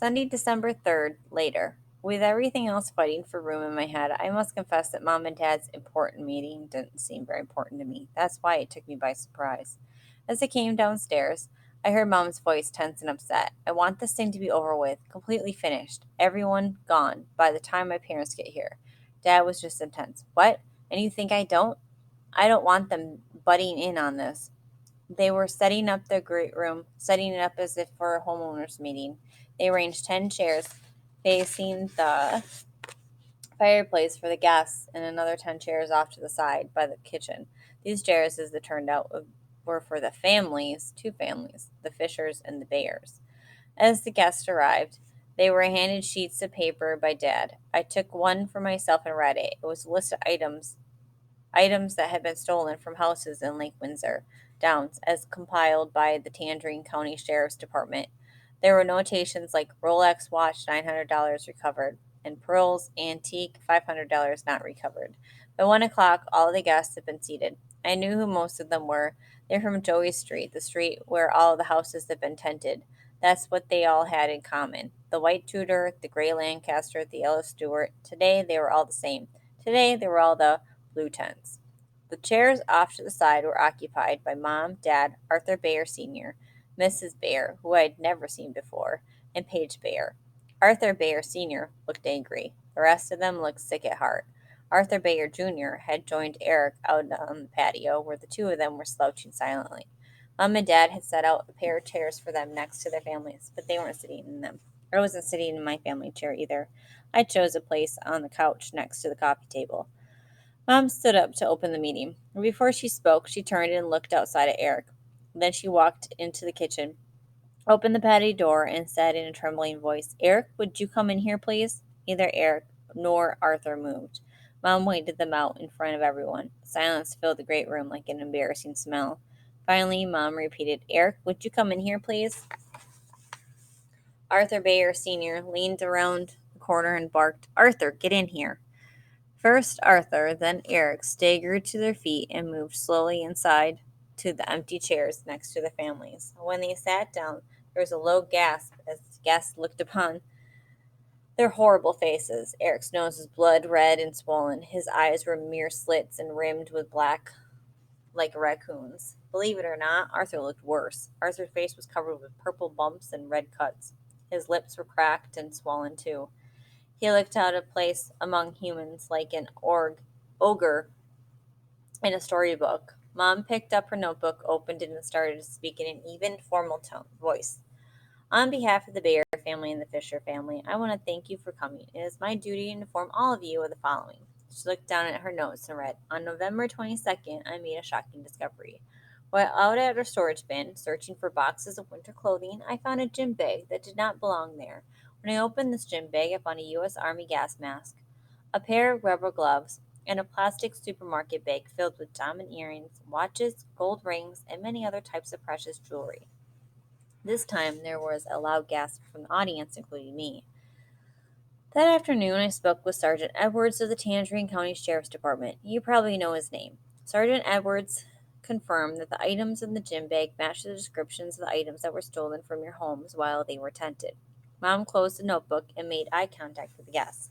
Sunday, December 3rd, later. With everything else fighting for room in my head, I must confess that Mom and Dad's important meeting didn't seem very important to me. That's why it took me by surprise. As I came downstairs, I heard Mom's voice tense and upset. I want this thing to be over with, completely finished. Everyone gone by the time my parents get here. Dad was just intense. What? And you think I don't? I don't want them butting in on this. They were setting up the great room, setting it up as if for a homeowners meeting. They arranged 10 chairs facing the fireplace for the guests and another 10 chairs off to the side by the kitchen. These chairs, as it turned out, were for the families, two families, the Fishers and the Bayers. As the guests arrived, they were handed sheets of paper by Dad. I took one for myself and read it. It was a list of items that had been stolen from houses in Lake Windsor Downs, as compiled by the Tangerine County Sheriff's Department. There were notations like Rolex watch $900 recovered and pearls antique $500 not recovered. By 1 o'clock, all the guests had been seated. I knew who most of them were. They're from Joey Street, the street where all the houses had been tented. That's what they all had in common. The white Tudor, the gray Lancaster, the yellow Stuart. Today they were all the same. Today they were all the blue tents. The chairs off to the side were occupied by Mom, Dad, Arthur Bayer Sr., Mrs. Bayer, who I had never seen before, and Paige Bayer. Arthur Bayer Sr. looked angry. The rest of them looked sick at heart. Arthur Bayer Jr. had joined Eric out on the patio, where the two of them were slouching silently. Mom and Dad had set out a pair of chairs for them next to their families, but they weren't sitting in them. I wasn't sitting in my family chair either. I chose a place on the couch next to the coffee table. Mom stood up to open the meeting. Before she spoke, she turned and looked outside at Eric. Then she walked into the kitchen, opened the patio door, and said in a trembling voice, Eric, would you come in here, please? Neither Eric nor Arthur moved. Mom waited them out in front of everyone. Silence filled the great room like an embarrassing smell. Finally, Mom repeated, Eric, would you come in here, please? Arthur Bayer Sr. leaned around the corner and barked, Arthur, get in here. First Arthur, then Eric staggered to their feet and moved slowly inside to the empty chairs next to the families. When they sat down, there was a low gasp as the guests looked upon their horrible faces. Eric's nose was blood red and swollen. His eyes were mere slits and rimmed with black like a raccoon's. Believe it or not, Arthur looked worse. Arthur's face was covered with purple bumps and red cuts. His lips were cracked and swollen too. He looked out of place among humans like an ogre in a storybook. Mom picked up her notebook, opened it, and started to speak in an even, formal voice. On behalf of the Bayer family and the Fisher family, I want to thank you for coming. It is my duty to inform all of you of the following. She looked down at her notes and read, On November 22nd, I made a shocking discovery. While out at our storage bin, searching for boxes of winter clothing, I found a gym bag that did not belong there. When I opened this gym bag, I found a U.S. Army gas mask, a pair of rubber gloves, and a plastic supermarket bag filled with diamond earrings, watches, gold rings, and many other types of precious jewelry. This time there was a loud gasp from the audience, including me. That afternoon, I spoke with Sergeant Edwards of the Tangerine County Sheriff's Department. You probably know his name. Sergeant Edwards confirmed that the items in the gym bag matched the descriptions of the items that were stolen from your homes while they were tented. Mom closed the notebook and made eye contact with the guests.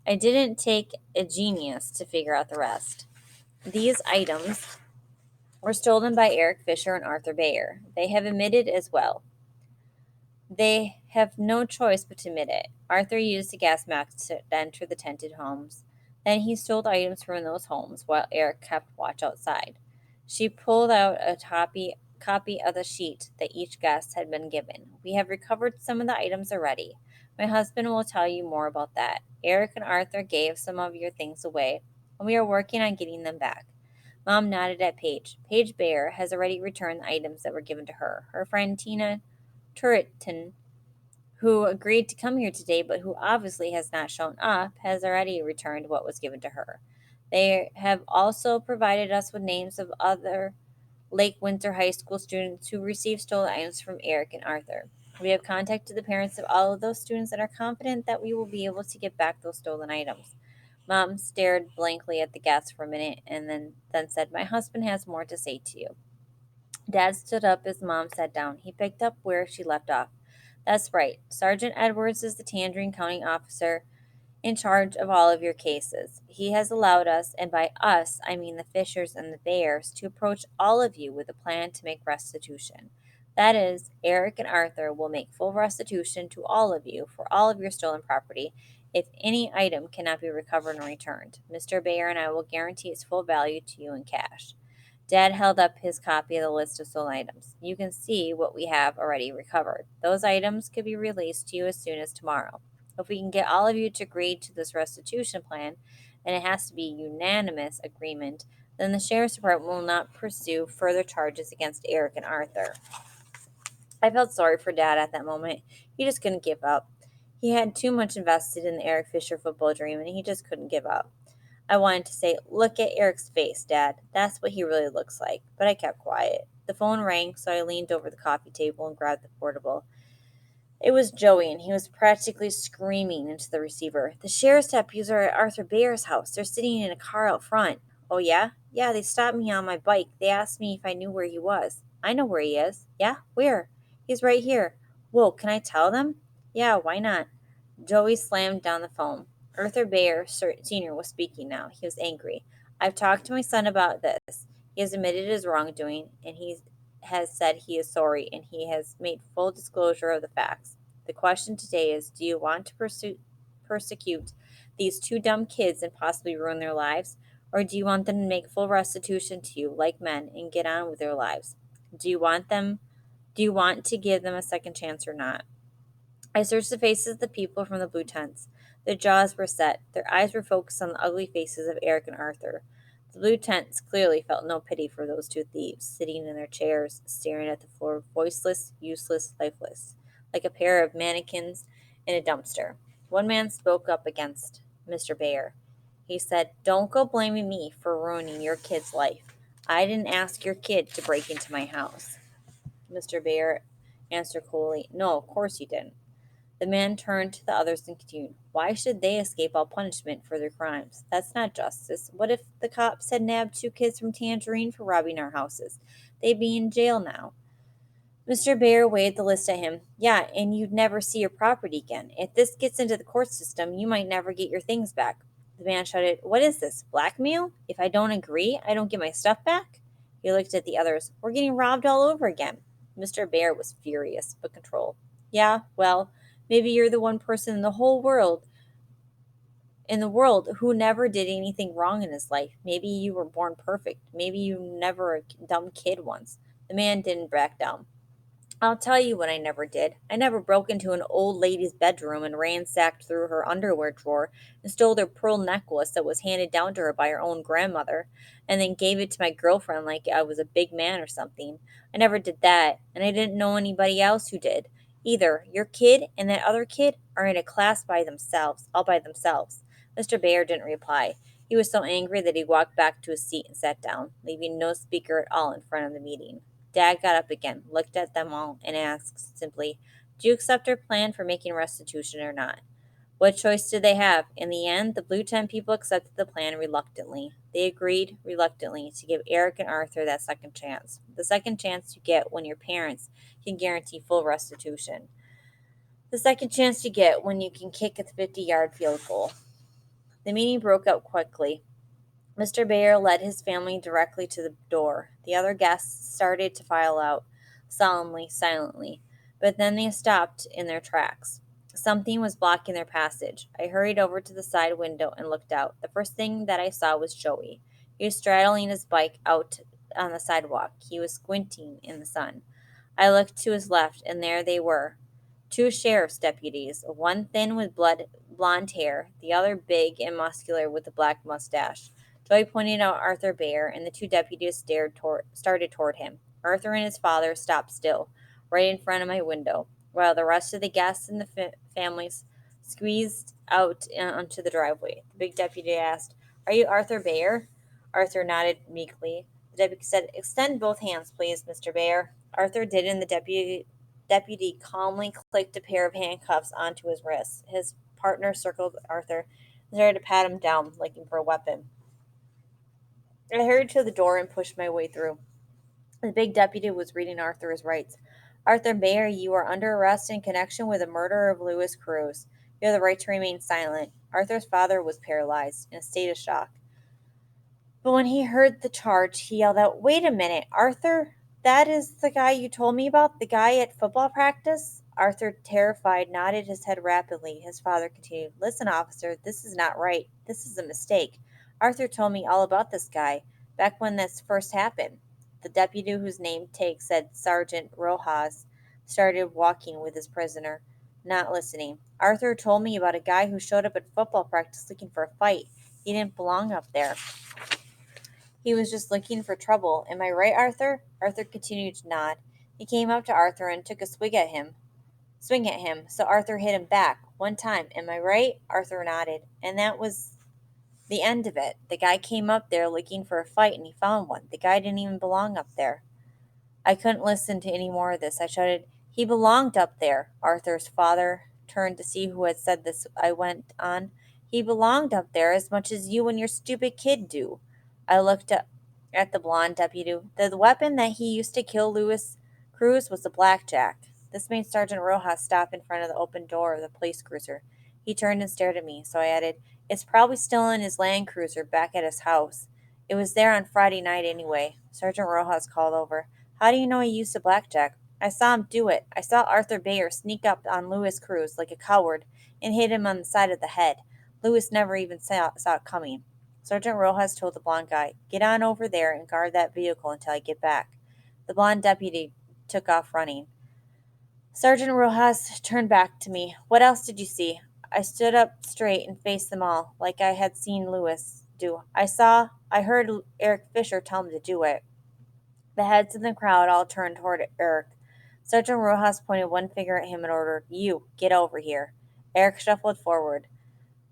I didn't take a genius to figure out the rest. These items were stolen by Eric Fisher and Arthur Bayer. They have admitted as well. They have no choice but to admit it. Arthur used the gas mask to enter the tented homes. Then he stole items from those homes while Eric kept watch outside. She pulled out a copy of the sheet that each guest had been given. We have recovered some of the items already. My husband will tell you more about that. Eric and Arthur gave some of your things away, and we are working on getting them back. Mom nodded at Paige. Paige Bayer has already returned the items that were given to her. Her friend Tina Turreton, who agreed to come here today but who obviously has not shown up, has already returned what was given to her. They have also provided us with names of other Lake Windsor High School students who received stolen items from Eric and Arthur. We have contacted the parents of all of those students and are confident that we will be able to get back those stolen items. Mom stared blankly at the guests for a minute and then said, My husband has more to say to you. Dad stood up as Mom sat down. He picked up where she left off. That's right. Sergeant Edwards is the Tangerine County officer in charge of all of your cases. He has allowed us, and by us, I mean the Fishers and the Bears, to approach all of you with a plan to make restitution. That is, Eric and Arthur will make full restitution to all of you for all of your stolen property if any item cannot be recovered and returned. Mr. Bear and I will guarantee its full value to you in cash. Dad held up his copy of the list of stolen items. You can see what we have already recovered. Those items could be released to you as soon as tomorrow. If we can get all of you to agree to this restitution plan, and it has to be unanimous agreement, then the sheriff's department will not pursue further charges against Eric and Arthur. I felt sorry for Dad at that moment. He just couldn't give up. He had too much invested in the Eric Fisher football dream, and he just couldn't give up. I wanted to say, "Look at Eric's face, Dad. That's what he really looks like." But I kept quiet. The phone rang, so I leaned over the coffee table and grabbed the portable. It was Joey, and he was practically screaming into the receiver. "The sheriff's deputies are at Arthur Bear's house. They're sitting in a car out front." "Oh, yeah?" "Yeah, they stopped me on my bike. They asked me if I knew where he was." "I know where he is." "Yeah? Where?" "He's right here." "Whoa, can I tell them?" "Yeah, why not?" Joey slammed down the phone. Arthur Bear Sr. was speaking now. He was angry. "I've talked to my son about this. He has admitted his wrongdoing, and he has said he is sorry, and he has made full disclosure of the facts. The question today is, do you want to persecute these two dumb kids and possibly ruin their lives? Or do you want them to make full restitution to you like men and get on with their lives? Do you want to give them a second chance or not?" I searched the faces of the people from the blue tents. Their jaws were set. Their eyes were focused on the ugly faces of Eric and Arthur. The blue tents clearly felt no pity for those two thieves, sitting in their chairs, staring at the floor, voiceless, useless, lifeless, like a pair of mannequins in a dumpster. One man spoke up against Mr. Bear. He said, "Don't go blaming me for ruining your kid's life. I didn't ask your kid to break into my house." Mr. Bear answered coolly, "No, of course you didn't." The man turned to the others and continued, "Why should they escape all punishment for their crimes? That's not justice. What if the cops had nabbed two kids from Tangerine for robbing our houses? They'd be in jail now." Mr. Bear waved the list at him. "Yeah, and you'd never see your property again. If this gets into the court system, you might never get your things back." The man shouted, "What is this, blackmail? If I don't agree, I don't get my stuff back?" He looked at the others. "We're getting robbed all over again." Mr. Bear was furious, but controlled. "Yeah, well, maybe you're the one person in the world who never did anything wrong in his life. Maybe you were born perfect. Maybe you never a dumb kid once." The man didn't back down. "I'll tell you what I never did. I never broke into an old lady's bedroom and ransacked through her underwear drawer and stole her pearl necklace that was handed down to her by her own grandmother, and then gave it to my girlfriend like I was a big man or something. I never did that, and I didn't know anybody else who did. Either your kid and that other kid are in a class by themselves, all by themselves." Mr. Bear didn't reply. He was so angry that he walked back to his seat and sat down, leaving no speaker at all in front of the meeting. Dad got up again, looked at them all, and asked simply, "Do you accept our plan for making restitution or not?" What choice did they have? In the end, the Blue Tent people accepted the plan reluctantly. They agreed, reluctantly, to give Eric and Arthur that second chance. The second chance you get when your parents can guarantee full restitution. The second chance you get when you can kick a 50-yard field goal. The meeting broke up quickly. Mr. Bear led his family directly to the door. The other guests started to file out, solemnly, silently, but then they stopped in their tracks. Something was blocking their passage. I hurried over to the side window and looked out. The first thing that I saw was Joey. He was straddling his bike out on the sidewalk. He was squinting in the sun. I looked to his left, and there they were. Two sheriff's deputies, one thin with blonde hair, the other big and muscular with a black mustache. Joey pointed out Arthur Bear, and the two deputies started toward him. Arthur and his father stopped still, right in front of my window, while the rest of the guests and the families squeezed out onto the driveway. The big deputy asked, "Are you Arthur Bear?" Arthur nodded meekly. The deputy said, "Extend both hands, please, Mr. Bear." Arthur did, and the deputy calmly clicked a pair of handcuffs onto his wrists. His partner circled Arthur and started to pat him down, looking for a weapon. I hurried to the door and pushed my way through. The big deputy was reading Arthur's rights. Arthur Bayer, you are under arrest in connection with the murder of Louis Cruz. You have the right to remain silent. Arthur's father was paralyzed, in a state of shock. But when he heard the charge, he yelled out, "Wait a minute, Arthur! That is the guy you told me about? The guy at football practice?" Arthur, terrified, nodded his head rapidly. His father continued, "Listen, officer, this is not right. This is a mistake. Arthur told me all about this guy, back when this first happened." The deputy, whose name Take said Sergeant Rojas, started walking with his prisoner, not listening. "Arthur told me about a guy who showed up at football practice looking for a fight. He didn't belong up there. He was just looking for trouble. Am I right, Arthur?" Arthur continued to nod. He came up to Arthur and took a swing at him, so Arthur hit him back. One time. Am I right? Arthur nodded. And that was the end of it. The guy came up there looking for a fight and he found one. The guy didn't even belong up there. I couldn't listen to any more of this. I shouted, "He belonged up there." Arthur's father turned to see who had said this. I went on, "He belonged up there as much as you and your stupid kid do." I looked up at the blonde deputy. The weapon that he used to kill Louis Cruz was a blackjack. This made Sergeant Rojas stop in front of the open door of the police cruiser. He turned and stared at me, so I added, "It's probably still in his Land Cruiser back at his house. It was there on Friday night anyway." Sergeant Rojas called over, "How do you know he used a blackjack?" "I saw him do it. I saw Arthur Bayer sneak up on Louis Cruz like a coward and hit him on the side of the head. Louis never even saw it coming." Sergeant Rojas told the blond guy, "Get on over there and guard that vehicle until I get back." The blond deputy took off running. Sergeant Rojas turned back to me. "What else did you see?" I stood up straight and faced them all, like I had seen Louis do. I heard Eric Fisher tell him to do it." The heads in the crowd all turned toward Eric. Sergeant Rojas pointed one finger at him and ordered, "You, get over here." Eric shuffled forward,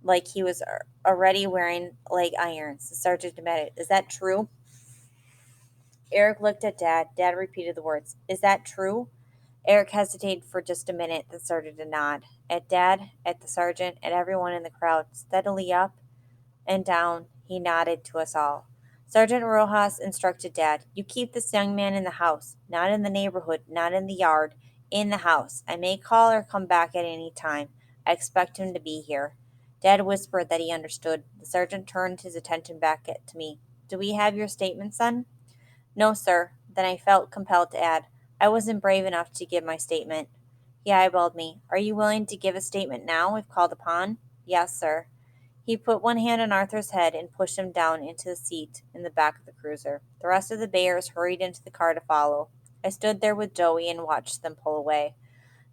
like he was already wearing leg irons. The sergeant demanded, "Is that true?" Eric looked at Dad. Dad repeated the words, "Is that true?" Eric hesitated for just a minute, then started to nod. At Dad, at the sergeant, at everyone in the crowd, steadily up and down, he nodded to us all. Sergeant Rojas instructed Dad, "You keep this young man in the house, not in the neighborhood, not in the yard, in the house. I may call or come back at any time. I expect him to be here." Dad whispered that he understood. The sergeant turned his attention back to me. "Do we have your statement, son?" "No, sir." Then I felt compelled to add, "I wasn't brave enough to give my statement." He eyeballed me. "Are you willing to give a statement now, if called upon?" "Yes, sir." He put one hand on Arthur's head and pushed him down into the seat in the back of the cruiser. The rest of the Bayers hurried into the car to follow. I stood there with Joey and watched them pull away.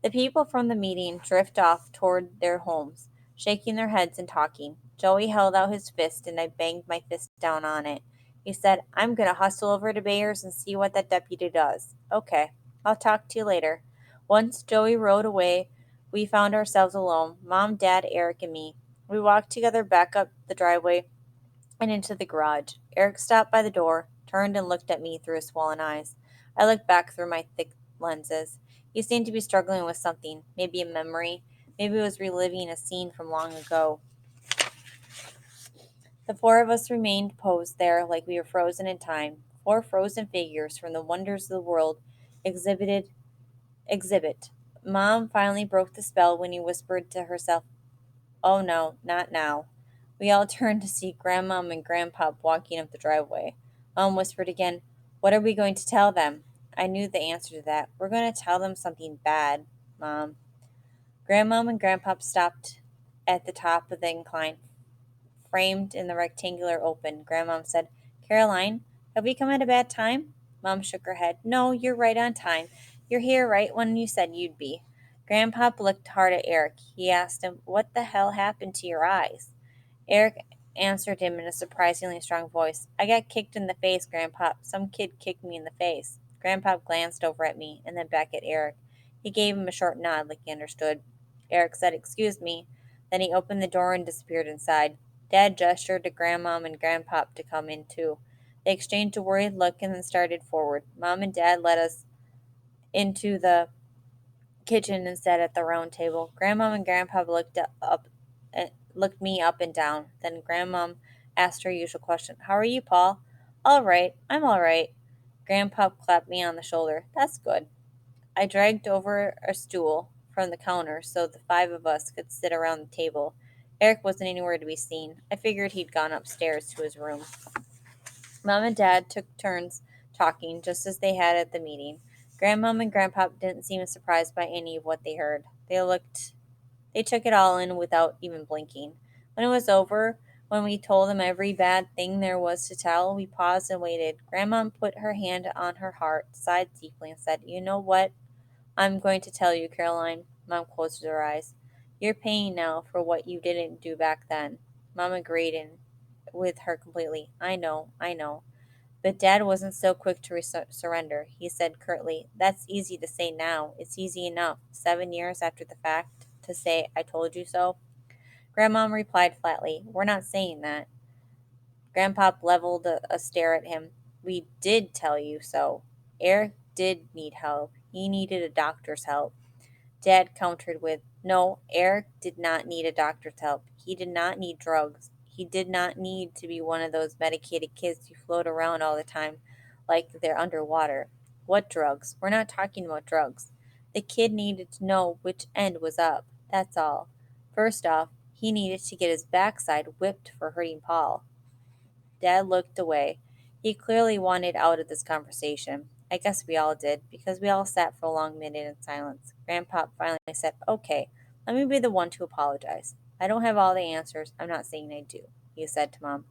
The people from the meeting drift off toward their homes, shaking their heads and talking. Joey held out his fist and I banged my fist down on it. He said, "I'm going to hustle over to Bayers and see what that deputy does." "Okay, I'll talk to you later." Once Joey rode away, we found ourselves alone, Mom, Dad, Eric, and me. We walked together back up the driveway and into the garage. Eric stopped by the door, turned and looked at me through his swollen eyes. I looked back through my thick lenses. He seemed to be struggling with something, maybe a memory. Maybe it was reliving a scene from long ago. The four of us remained posed there like we were frozen in time. Four frozen figures from the wonders of the world exhibit. Mom finally broke the spell when he whispered to herself, "Oh no, not now." We all turned to see Grandmom and Grandpop walking up the driveway. Mom whispered again, "What are we going to tell them?" I knew the answer to that. "We're going to tell them something bad, Mom." Grandmom and Grandpop stopped at the top of the incline, framed in the rectangular open. Grandmom said, "Caroline, have we come at a bad time?" Mom shook her head. "No, you're right on time. You're here right when you said you'd be." Grandpop looked hard at Eric. He asked him, "What the hell happened to your eyes?" Eric answered him in a surprisingly strong voice. "I got kicked in the face, Grandpop. Some kid kicked me in the face." Grandpop glanced over at me and then back at Eric. He gave him a short nod like he understood. Eric said, "Excuse me." Then he opened the door and disappeared inside. Dad gestured to Grandmom and Grandpop to come in too. They exchanged a worried look and then started forward. Mom and Dad led us into the kitchen and sat at the round table. Grandmom and Grandpa looked me up and down. Then Grandmom asked her usual question, "How are you, Paul?" "All right. I'm all right." Grandpa clapped me on the shoulder. "That's good." I dragged over a stool from the counter so the five of us could sit around the table. Eric wasn't anywhere to be seen. I figured he'd gone upstairs to his room. Mom and Dad took turns talking, just as they had at the meeting. Grandmom and Grandpa didn't seem surprised by any of what they heard. They took it all in without even blinking. When it was over, when we told them every bad thing there was to tell, we paused and waited. Grandmom put her hand on her heart, sighed deeply, and said, "You know what I'm going to tell you, Caroline." Mom closed her eyes. "You're paying now for what you didn't do back then." Mom agreed with her completely. I know. But Dad wasn't so quick to surrender. He said curtly, "That's easy to say now. It's easy enough, 7 years after the fact, to say, 'I told you so.'" Grandmom replied flatly, "We're not saying that." Grandpa leveled a stare at him. "We did tell you so. Eric did need help. He needed a doctor's help." Dad countered with, "No, Eric did not need a doctor's help. He did not need drugs. He did not need to be one of those medicated kids who float around all the time like they're underwater." "What drugs? We're not talking about drugs. The kid needed to know which end was up. That's all. First off, he needed to get his backside whipped for hurting Paul." Dad looked away. He clearly wanted out of this conversation. I guess we all did, because we all sat for a long minute in silence. Grandpa finally said, "Okay, let me be the one to apologize. I don't have all the answers. I'm not saying I do," he said to Mom.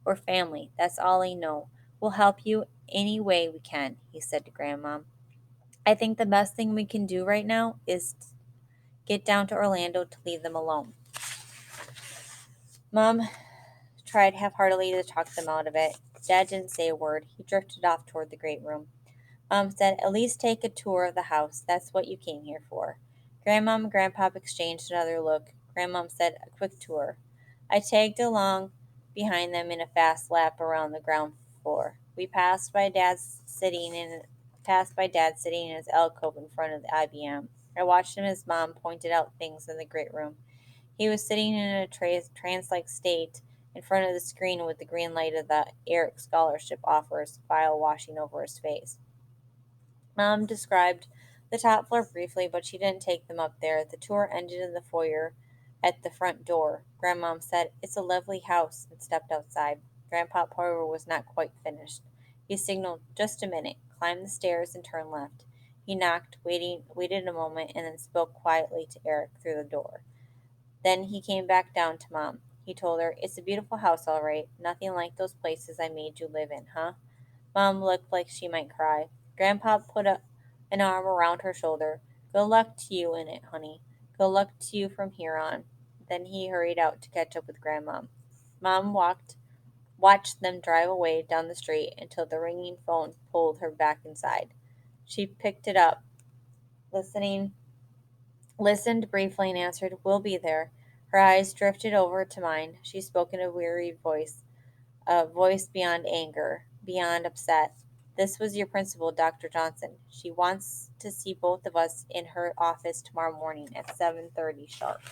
"We're family. That's all I know. We'll help you any way we can," he said to Grandma. "I think the best thing we can do right now is get down to Orlando to leave them alone." Mom tried half-heartedly to talk them out of it. Dad didn't say a word. He drifted off toward the great room. Mom said, "At least take a tour of the house. That's what you came here for." Grandmom and Grandpa exchanged another look. Grandmom said, "A quick tour." I tagged along behind them in a fast lap around the ground floor. We passed by Dad sitting in his alcove in front of the IBM. I watched him as Mom pointed out things in the great room. He was sitting in a trance-like state in front of the screen with the green light of the Eric Scholarship offers file washing over his face. Mom described the top floor briefly, but she didn't take them up there. The tour ended in the foyer at the front door. Grandmom said, "It's a lovely house," and stepped outside. Grandpa, however, was not quite finished. He signaled, "Just a minute," climbed the stairs, and turned left. He knocked, waited a moment, and then spoke quietly to Eric through the door. Then he came back down to Mom. He told her, "It's a beautiful house, all right. Nothing like those places I made you live in, huh?" Mom looked like she might cry. Grandpa put an arm around her shoulder. "Good luck to you in it, honey. Good luck to you from here on." Then he hurried out to catch up with Grandma. Mom watched them drive away down the street until the ringing phone pulled her back inside. She picked it up, listened briefly, and answered, "We'll be there." Her eyes drifted over to mine. She spoke in a weary voice, a voice beyond anger, beyond upset. "This was your principal, Dr. Johnson. She wants to see both of us in her office tomorrow morning at 7:30 sharp."